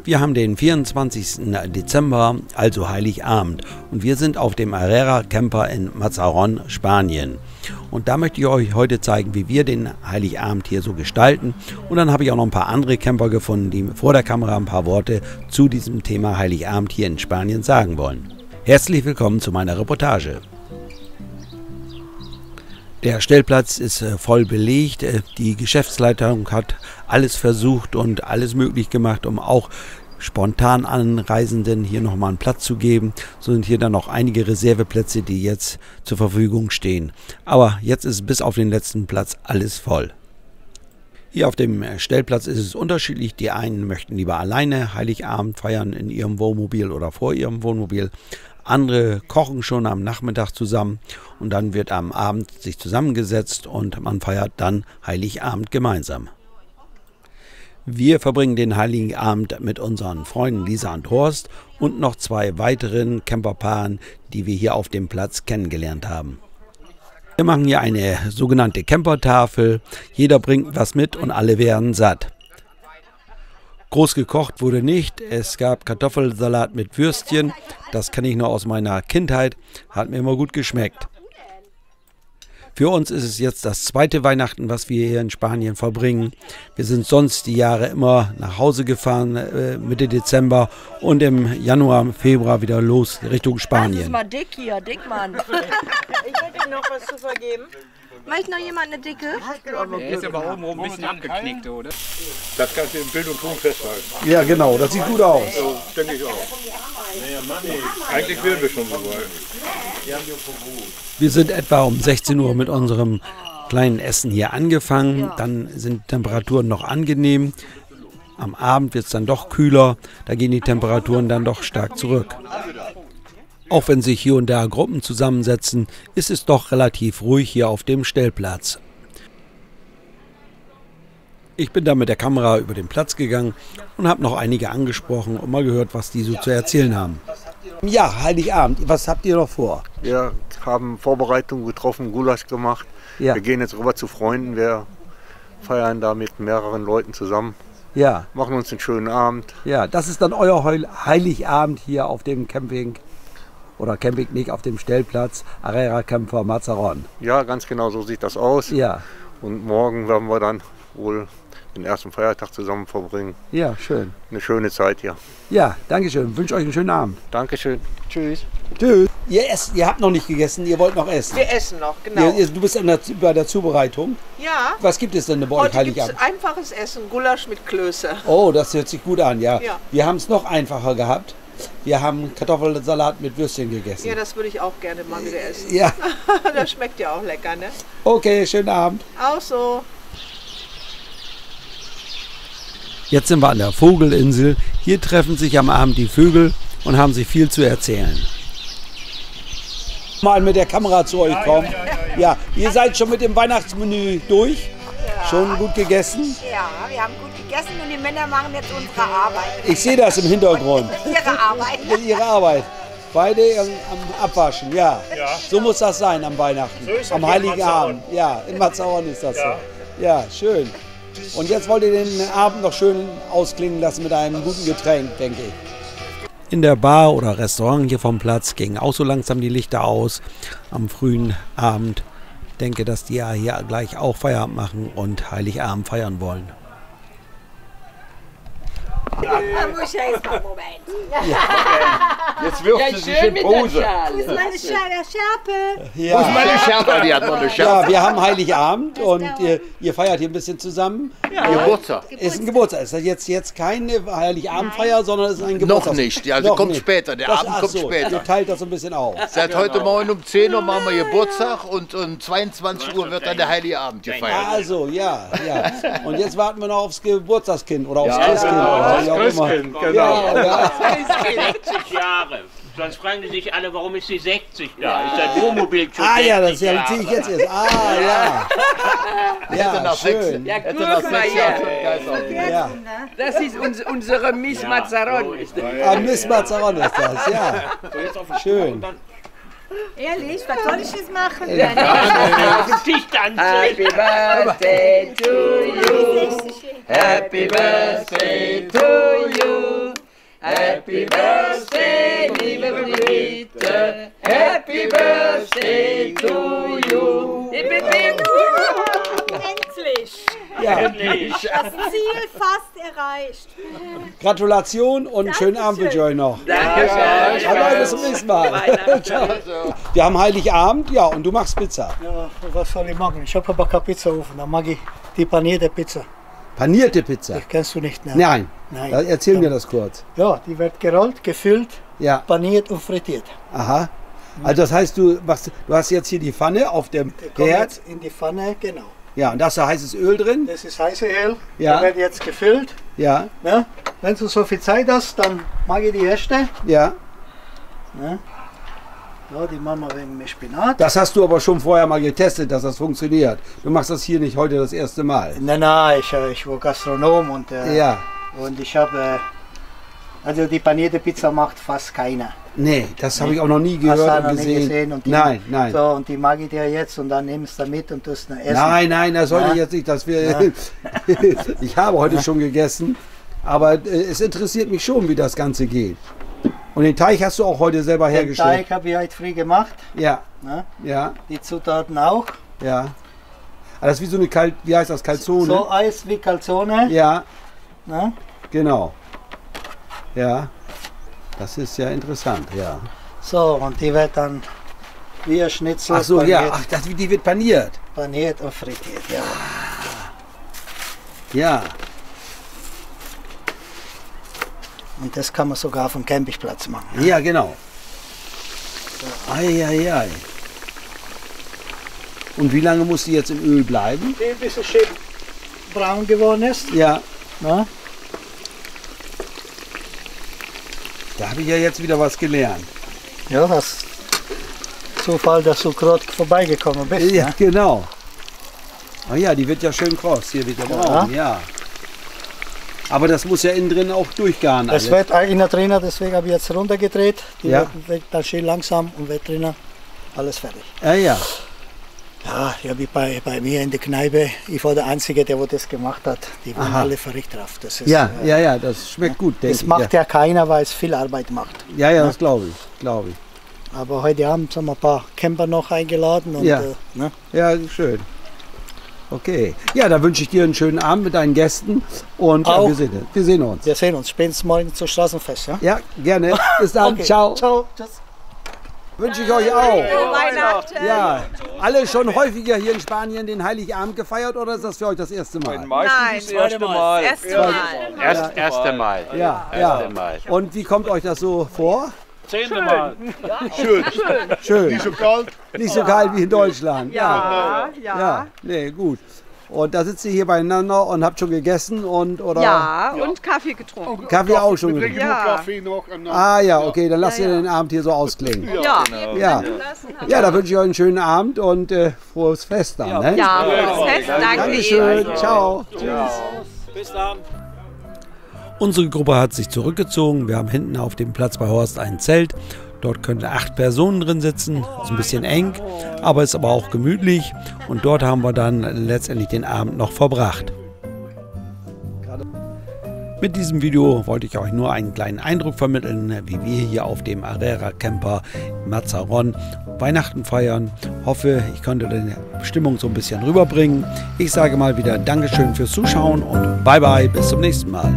Wir haben den 24. Dezember, also Heiligabend, und wir sind auf dem Herrera Camper in Mazarón, Spanien. Und da möchte ich euch heute zeigen, wie wir den Heiligabend hier so gestalten. Und dann habe ich auch noch ein paar andere Camper gefunden, die vor der Kamera ein paar Worte zu diesem Thema Heiligabend hier in Spanien sagen wollen. Herzlich willkommen zu meiner Reportage. Der Stellplatz ist voll belegt. Die Geschäftsleitung hat alles versucht und alles möglich gemacht, um auch spontan Anreisenden hier nochmal einen Platz zu geben. So sind hier dann noch einige Reserveplätze, die jetzt zur Verfügung stehen. Aber jetzt ist bis auf den letzten Platz alles voll. Hier auf dem Stellplatz ist es unterschiedlich. Die einen möchten lieber alleine Heiligabend feiern in ihrem Wohnmobil oder vor ihrem Wohnmobil. Andere kochen schon am Nachmittag zusammen und dann wird am Abend sich zusammengesetzt und man feiert dann Heiligabend gemeinsam. Wir verbringen den Heiligen Abend mit unseren Freunden Lisa und Horst und noch zwei weiteren Camperpaaren, die wir hier auf dem Platz kennengelernt haben. Wir machen hier eine sogenannte Campertafel. Jeder bringt was mit und alle werden satt. Groß gekocht wurde nicht. Es gab Kartoffelsalat mit Würstchen. Das kenne ich noch aus meiner Kindheit. Hat mir immer gut geschmeckt. Für uns ist es jetzt das zweite Weihnachten, was wir hier in Spanien verbringen. Wir sind sonst die Jahre immer nach Hause gefahren, Mitte Dezember, und im Januar, Februar wieder los Richtung Spanien. Das ist mal dick hier, Dickmann. Ich hätte Ihnen noch was zu vergeben. Möchte noch jemand eine dicke? Der ist aber oben ein bisschen abgeknickt, oder? Das kannst du im Bild und Ton festhalten. Ja, genau, das sieht gut aus. So denke ich auch. Eigentlich wären wir schon so weit. Wir sind etwa um 16 Uhr mit unserem kleinen Essen hier angefangen. Dann sind die Temperaturen noch angenehm. Am Abend wird es dann doch kühler. Da gehen die Temperaturen dann doch stark zurück. Auch wenn sich hier und da Gruppen zusammensetzen, ist es doch relativ ruhig hier auf dem Stellplatz. Ich bin da mit der Kamera über den Platz gegangen und habe noch einige angesprochen und mal gehört, was die so zu erzählen haben. Ja, Heiligabend, was habt ihr noch vor? Wir haben Vorbereitungen getroffen, Gulasch gemacht. Ja. Wir gehen jetzt rüber zu Freunden. Wir feiern da mit mehreren Leuten zusammen. Ja, Machen uns einen schönen Abend. ja, das ist dann euer Heiligabend hier auf dem Camping. Oder Camping nicht, auf dem Stellplatz Herrera Camper Mazarón. Ja, ganz genau so sieht das aus. Ja, Und morgen werden wir dann wohl den ersten Feiertag zusammen verbringen. ja, schön. Eine schöne Zeit hier. Ja, danke schön. Wünsche euch einen schönen Abend. Dankeschön. Tschüss. Tschüss. Ihr habt noch nicht gegessen, ihr wollt noch essen. Wir essen noch, genau. Du bist bei der Zubereitung. Ja, Was gibt es denn bei euch heute gibt es Heiligabend? einfaches Essen, Gulasch mit Klöße. Oh, das hört sich gut an, ja. Ja. Wir haben es noch einfacher gehabt. Wir haben Kartoffelsalat mit Würstchen gegessen. Ja, das würde ich auch gerne mal wieder essen. Ja, Das schmeckt ja auch lecker, ne? okay, schönen Abend. Auch so. Jetzt sind wir an der Vogelinsel. Hier treffen sich am Abend die Vögel und haben sich viel zu erzählen. Mal mit der Kamera zu euch kommen. Ja, ihr seid schon mit dem Weihnachtsmenü durch? Schon gut gegessen? Ja, wir haben gut gegessen und die Männer machen jetzt unsere Arbeit. Ich sehe das im Hintergrund. Ihre Arbeit. Mit ihrer Arbeit. Beide am Abwaschen, ja. So muss das sein am Weihnachten. Am Heiligen Abend. Ja, in Mazarón ist das so. Ja, schön. Und jetzt wollt ihr den Abend noch schön ausklingen lassen mit einem guten Getränk, denke ich. In der Bar oder Restaurant hier vom Platz gingen auch so langsam die Lichter aus am frühen Abend. Ich denke, dass die ja hier gleich auch Feierabend machen und Heiligabend feiern wollen. Da muss ich jetzt mal einen Moment. Jetzt wirft sie sich in Pose. Wo ist meine Schärpe? Wo ist meine Schärpe? Die hat noch eine Schärpe. Ja, wir haben Heiligabend und ihr feiert hier ein bisschen zusammen. Geburtstag. Ist ein Geburtstag. Ist das jetzt keine Heiligabendfeier, sondern es ist ein Geburtstag? Noch nicht. Also kommt später. Der Abend kommt später. Ihr teilt das so ein bisschen auf. Seit heute Morgen um 10 Uhr machen wir Geburtstag und um 22 Uhr wird dann der Heilige Abend gefeiert. Also, ja. Und jetzt warten wir noch aufs Geburtstagskind oder aufs Christkind. Oder wie auch immer. Genau. Ja. 60 Jahre. Sonst fragen die sich alle, warum ist sie 60 da? Ist ein Wohnmobil schon Ah ja, 60 das sehe ich Jahre? jetzt erst. Ah ja. Hätte nach schön. Ja, Hätte nach guck mal 6 Jahren schon hier. Geist aufgegeben. Ja. Das ist unsere Miss Mazarón. Miss Mazarón ist das, ja. Schön. Ehrlich, was soll ich jetzt machen? Auf den Tisch tanzen. Happy Birthday to you. Happy Birthday to you. Happy Birthday, liebe Brigitte. Happy Birthday to you. Endlich! Endlich. Das Ziel fast erreicht. Gratulation und einen schönen Abend wünsche ich euch noch. Danke. Hallo, bis zum nächsten Mal. Ciao. Wir haben Heiligabend, ja, und du machst Pizza. Ja, was soll ich machen? Ich habe aber keinen Pizzaofen, dann mag ich die panierte Pizza. Panierte Pizza? Das kennst du nicht, ne? Nein. Nein. Ja, erzähl mir das kurz. Ja, die wird gerollt, gefüllt, Ja, paniert und frittiert. aha. Also das heißt, du hast jetzt hier die Pfanne auf dem Die kommt Herd. jetzt in die Pfanne, genau. Ja, und da ist da heißes Öl drin. Das ist heiße Öl, Ja. die wird jetzt gefüllt. Ja, Ne? Wenn du so viel Zeit hast, dann mag ich die Reste. ja. Ne? Ja, die machen wir wegen Spinat. Das hast du aber schon vorher mal getestet, dass das funktioniert. Du machst das hier nicht heute das erste Mal. Nein, ich war Gastronom und, Ja. und ich habe, also die panierte Pizza macht fast keiner. Nee, das habe ich auch noch nie Hast gehört du und noch nie gesehen. gesehen? Und die, Nein, nein. So, und die mag ich dir jetzt und dann nimmst du mit und tust eine essen. Nein, nein, das sollte Ja. jetzt nicht, dass wir. Ich habe heute schon gegessen, aber es interessiert mich schon, wie das Ganze geht. Und den Teig hast du auch heute selber Den hergestellt. Teig habe ich heute früh gemacht. Ja, Ne? ja, Die Zutaten auch. ja. Aber das ist wie so eine wie heißt das, Calzone? So Eis wie Calzone. Ja, Ne? genau. Ja, das ist ja interessant, ja. So, und die wird dann wie ein Schnitzel Ach so, paniert, ja, ach, die wird paniert. paniert und frittiert. Ja. Ja, Und das kann man sogar auf dem Campingplatz machen. ja, genau. Ei. Und wie lange muss die jetzt im Öl bleiben? Die ein bisschen schön braun geworden ist. Ja, Ne? da habe ich ja jetzt wieder was gelernt. Ja, das Zufall, dass du gerade vorbeigekommen bist. Ja, Ne? genau. Oh ja, die wird ja schön kross. Hier wird ja braun, ja. Aber das muss ja innen drin auch durchgaren. Es wird auch innen drinnen, deswegen habe ich jetzt runtergedreht. Die Ja. wird dann schön langsam und wird drinnen alles fertig. Ja, ja. Ja, ich habe bei mir in der Kneipe, ich war der Einzige, der das gemacht hat. Die waren Aha. alle verrückt drauf. Das ist, Ja, ja, das schmeckt gut, denke Das ich. macht ja keiner, weil es viel Arbeit macht. Ja, das glaube ich. Aber heute Abend haben wir ein paar Camper noch eingeladen. Und, Ja. Ne? Ja, schön. Okay. Ja, dann wünsche ich dir einen schönen Abend mit deinen Gästen und ja, Auch. wir sehen uns. Wir sehen uns spätestens morgen zum Straßenfest. Ja? Ja, gerne. Bis dann. Okay. Ciao. Ciao. Tschüss. Wünsche ich euch auch. Weihnachten! Ja, alle schon häufiger hier in Spanien den Heiligabend gefeiert oder ist das für euch das erste Mal? Nein, Das erste Mal. Erste Mal. Ja, Erste Mal. Und wie kommt euch das so vor? 10. Mal. Schön. Nicht so kalt. Nicht so kalt wie in Deutschland. Ja, Ja, nee, gut. Und da sitzt ihr hier beieinander und habt schon gegessen und oder Ja, und Kaffee getrunken. Kaffee auch schon Wir getrunken? trinken nur Ja. Kaffee noch. Und dann, Ah ja, okay, dann lasst ihr den Abend hier so ausklingen. Ja, Ja, ja, da wünsche ich euch einen schönen Abend und frohes Fest dann. Ne? ja, frohes Fest, danke Dankeschön, Ihnen. ciao. Bis dann. Unsere Gruppe hat sich zurückgezogen. Wir haben hinten auf dem Platz bei Horst ein Zelt. Dort können 8 Personen drin sitzen. Ist ein bisschen eng, aber ist aber auch gemütlich. Und dort haben wir dann letztendlich den Abend noch verbracht. Mit diesem Video wollte ich euch nur einen kleinen Eindruck vermitteln, wie wir hier auf dem Arrera Camper Mazarrón Weihnachten feiern. Hoffe, ich konnte die Stimmung so ein bisschen rüberbringen. Ich sage mal wieder Dankeschön fürs Zuschauen und bye bye, bis zum nächsten Mal.